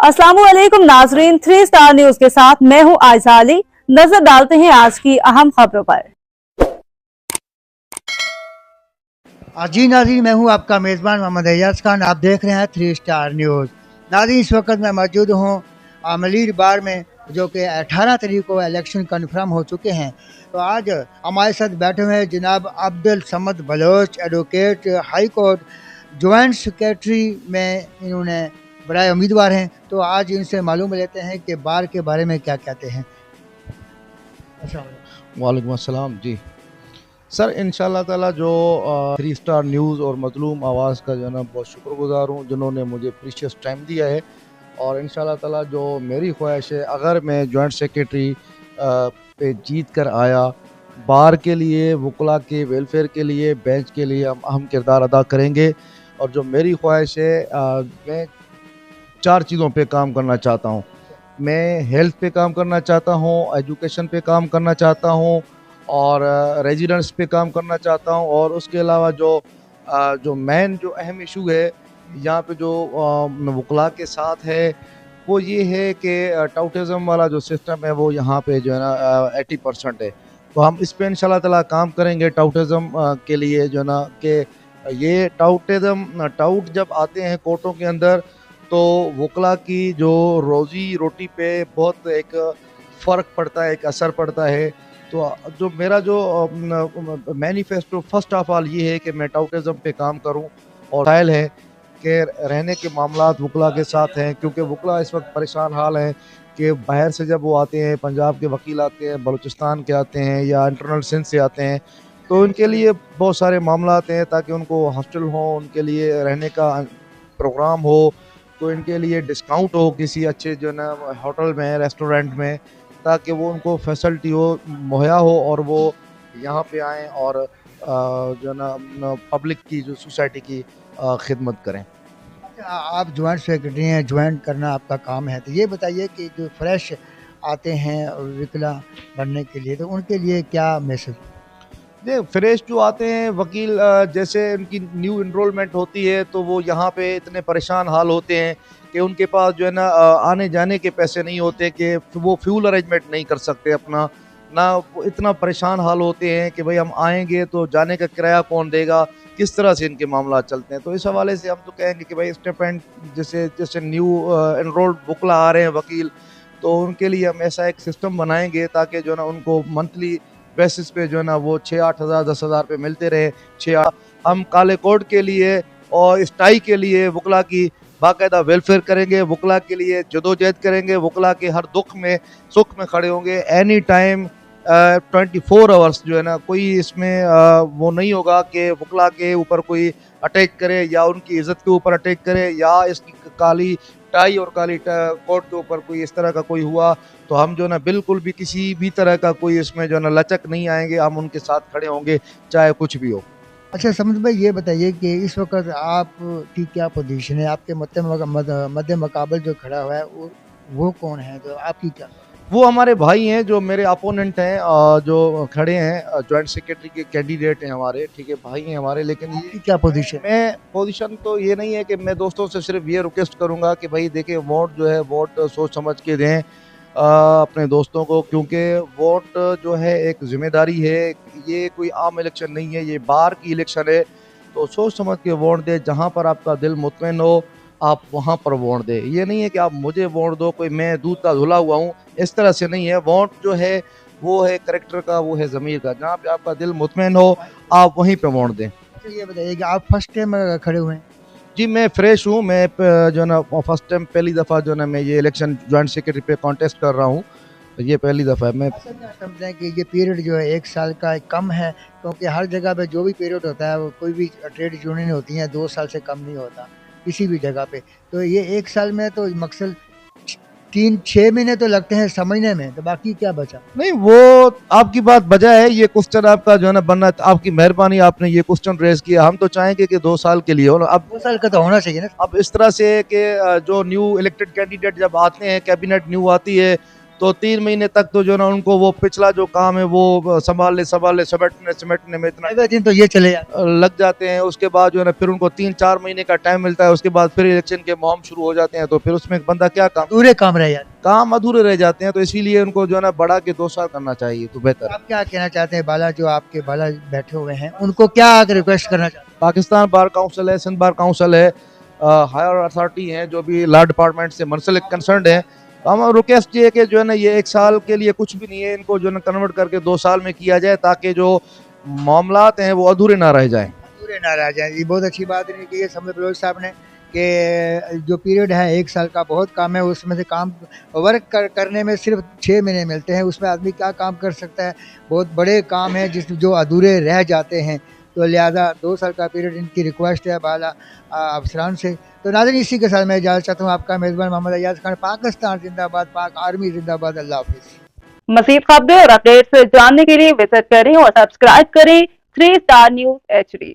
अस्सलामुअलैकुम नाजरीन, 3 star news के साथ मैं हूं आयशा अली। नजर डालते हैं आज की अहम खबरों पर। जी नाज़रीन, मैं हूं आपका मेज़बान मोहम्मद एजाज खान। आप देख रहे हैं 3 स्टार न्यूज़। नाज़रीन, इस वक्त मैं मौजूद हूं मलिर बार में, जो कि 18 तारीख को इलेक्शन कन्फर्म हो चुके हैं। तो आज हमारे साथ बैठे हुए हैं जनाब Abdul Samad Baloch, advocate, high court joint secretary में इन्होंने बड़े उम्मीदवार हैं। तो आज इनसे मालूम लेते हैं कि बार के बारे में क्या कहते हैं। वालेकुम अस्सलाम जी सर, इंशाल्लाह ताला जो 3 स्टार न्यूज़ और मज़लूम आवाज़ का जो है ना बहुत शुक्रगुज़ार हूँ जिन्होंने मुझे प्रीशियस टाइम दिया है। और इंशाल्लाह ताला जो मेरी ख्वाहिश है, अगर मैं जॉइंट सेक्रेटरी पे जीत कर आया, बार के लिए, वकला के वेलफेयर के लिए, बेंच के लिए हम अहम किरदार अदा करेंगे। और जो मेरी ख्वाहिश है, मैं 4 चीज़ों पे काम करना चाहता हूँ। मैं हेल्थ पे काम करना चाहता हूँ, एजुकेशन पे काम करना चाहता हूँ और रेजिडेंट्स पे काम करना चाहता हूँ। और उसके अलावा जो मेन जो अहम इशू है यहाँ पे जो वकला के साथ है, वो ये है कि टाउटिज़म वाला जो सिस्टम है वो यहाँ पे जो है ना 80% है। तो हम इस पे इंशाल्लाह ताला काम करेंगे टाउटिज़म के लिए, जो है ना कि ये टाउट जब आते हैं कोर्टों के अंदर तो वकला की जो रोज़ी रोटी पे बहुत एक फ़र्क पड़ता है, एक असर पड़ता है। तो जो मेरा जो मैनिफेस्टो फर्स्ट ऑफ ऑल ये है कि मैं टाउटिज़म पे काम करूं। और साइल है कि रहने के मामलात वकला के साथ हैं, क्योंकि वकला इस वक्त परेशान हाल हैं कि बाहर से जब वो आते हैं, पंजाब के वकील आते हैं, बलूचिस्तान के आते हैं या इंटरनल सिंध से आते हैं, तो उनके लिए बहुत सारे मामलात हैं ताकि उनको हॉस्टल हो, उनके लिए रहने का प्रोग्राम हो, तो इनके लिए डिस्काउंट हो किसी अच्छे जो ना होटल में, रेस्टोरेंट में, ताकि वो उनको फैसिलिटी हो, मुहैया हो और वो यहाँ पे आएँ और जो ना पब्लिक की, जो सोसाइटी की खिदमत करें। आप जॉइंट सेक्रेटरी हैं, ज्वाइन करना आपका काम है। तो ये बताइए कि जो फ्रेश आते हैं विकला बनने के लिए, तो उनके लिए क्या मैसेज? नहीं, फ्रेश जो आते हैं वकील, जैसे उनकी न्यू इनरोलमेंट होती है तो वो यहाँ पे इतने परेशान हाल होते हैं कि उनके पास जो है ना आने जाने के पैसे नहीं होते कि वो फ्यूल अरेंजमेंट नहीं कर सकते अपना, ना वो इतना परेशान हाल होते हैं कि भाई हम आएंगे तो जाने का किराया कौन देगा, किस तरह से इनके मामला चलते हैं। तो इस हवाले से हम तो कहेंगे कि भाई स्टेपेंड, जैसे जैसे न्यू एनरोल्ड वकला आ रहे हैं वकील, तो उनके लिए हम ऐसा एक सिस्टम बनाएंगे ताकि जो है ना उनको मंथली बेसिस पे जो है ना वो 6-8 हज़ार 10 हज़ार पे मिलते रहे। हम काले कोड के लिए और स्टाई के लिए वकला की बाकायदा वेलफेयर करेंगे, वकला के लिए जदोजहद करेंगे, वकला के हर दुख में सुख में खड़े होंगे एनी टाइम। 24 आवर्स जो है ना, कोई इसमें वो नहीं होगा कि वकला के ऊपर कोई अटैक करे या उनकी इज़्ज़त के ऊपर अटैक करे या इसकी काली टाई और काली कोट के ऊपर कोई इस तरह का कोई हुआ तो हम जो ना बिल्कुल भी किसी भी तरह का कोई इसमें जो ना लचक नहीं आएंगे, हम उनके साथ खड़े होंगे चाहे कुछ भी हो। अच्छा समझ भाई, ये बताइए कि इस वक्त आपकी क्या पोजीशन है? आपके मध्य मुकाबल जो खड़ा हुआ है वो कौन है? जो आपकी क्या? वो हमारे भाई हैं, जो मेरे अपोनेंट हैं, जो खड़े हैं, जॉइंट सेक्रेटरी के कैंडिडेट हैं हमारे, ठीक है, भाई हैं हमारे। लेकिन आपकी क्या पोजीशन? मैं पोजीशन तो ये नहीं है कि मैं दोस्तों से सिर्फ ये रिक्वेस्ट करूंगा कि भाई देखिए, वोट जो है वोट सोच समझ के दें अपने दोस्तों को, क्योंकि वोट जो है एक जिम्मेदारी है। ये कोई आम इलेक्शन नहीं है, ये बार की इलेक्शन है। तो सोच समझ के वोट दे, जहाँ पर आपका दिल मुतमईन हो आप वहाँ पर वोट दे। ये नहीं है कि आप मुझे वोट दो, कोई मैं दूध का धुला हुआ हूँ, इस तरह से नहीं है। वोट जो है वो है करेक्टर का, वो है ज़मीर का। जहाँ पे आपका दिल मुतमईन हो आप वहीं पे वोट दें। अच्छा ये बताइए कि आप फर्स्ट टाइम खड़े हुए हैं? जी मैं फ्रेश हूँ, मैं जो है ना फर्स्ट टाइम, पहली दफ़ा जो है ना मैं ये इलेक्शन जॉइंट सेक्रेटरी पे कॉन्टेस्ट कर रहा हूँ। तो ये पहली दफ़ा है। मैं समझते हैं कि ये पीरियड जो है 1 साल का कम है, क्योंकि हर जगह पे जो भी पीरियड होता है, वो कोई भी ट्रेड यूनियन होती हैं 2 साल से कम नहीं होता किसी भी जगह पे। तो ये 1 साल में तो मकसद 3-6 महीने तो लगते हैं समझने में, तो बाकी क्या बचा? नहीं, वो आपकी बात बजा है। ये क्वेश्चन आपका जो है ना बनना, आपकी मेहरबानी, आपने ये क्वेश्चन रेज किया। हम तो चाहेंगे कि 2 साल के लिए हो। अब 2 साल का तो होना चाहिए ना। अब इस तरह से कि जो न्यू इलेक्टेड कैंडिडेट जब आते हैं, कैबिनेट न्यू आती है, तो 3 महीने तक तो जो ना उनको वो पिछला जो काम है वो संभालने समेटने में इतना 5 दिन तो ये चले जाते लग जाते हैं। उसके बाद जो है ना फिर उनको 3-4 महीने का टाइम मिलता है, उसके बाद फिर इलेक्शन के मुहिम शुरू हो जाते हैं, तो फिर उसमें बंदा क्या पूरे काम रह जाते काम अधूरे रह जाते हैं। तो इसीलिए उनको जो है ना बढ़ा के 2 साल करना चाहिए तो बेहतर है। आप क्या कहना चाहते हैं बाला, जो आपके बाला बैठे हुए हैं, उनको क्या रिक्वेस्ट करना चाहते हैं? पाकिस्तान बार काउंसिल है, सिंध बार काउंसिल है, हायर अथॉरिटी है जो भी लॉ डिपार्टमेंट से मुंसलिक कंसर्न है, तो हम रिक्वेस्ट ये है कि जो है ना ये 1 साल के लिए कुछ भी नहीं है, इनको जो है ना कन्वर्ट करके 2 साल में किया जाए, ताकि जो मामलात हैं वो अधूरे ना रह जाएं। पूरे ना रह जाए। ये बहुत अच्छी बात नहीं की है समझ बलोच साहब ने कि जो पीरियड है 1 साल का, बहुत काम है, उसमें से काम वर्क करने में सिर्फ 6 महीने मिलते हैं, उसमें आदमी क्या काम कर सकता है। बहुत बड़े काम है जो अधूरे रह जाते हैं, तो लिहाजा 2 साल का पीरियड इनकी रिक्वेस्ट है बाला अफसरान से। तो नाज़रीन, इसी के साथ मैं इजाज़त चाहता हूँ। आपका मेज़बान मोहम्मद अय्याज खान। पाकिस्तान जिंदाबाद, पाक आर्मी जिंदाबाद। अल्लाह हाफिज़। मज़ीद खबरें और अपडेट्स जानने के लिए विजिट करें और सब्सक्राइब करें 3 स्टार न्यूज़ HD।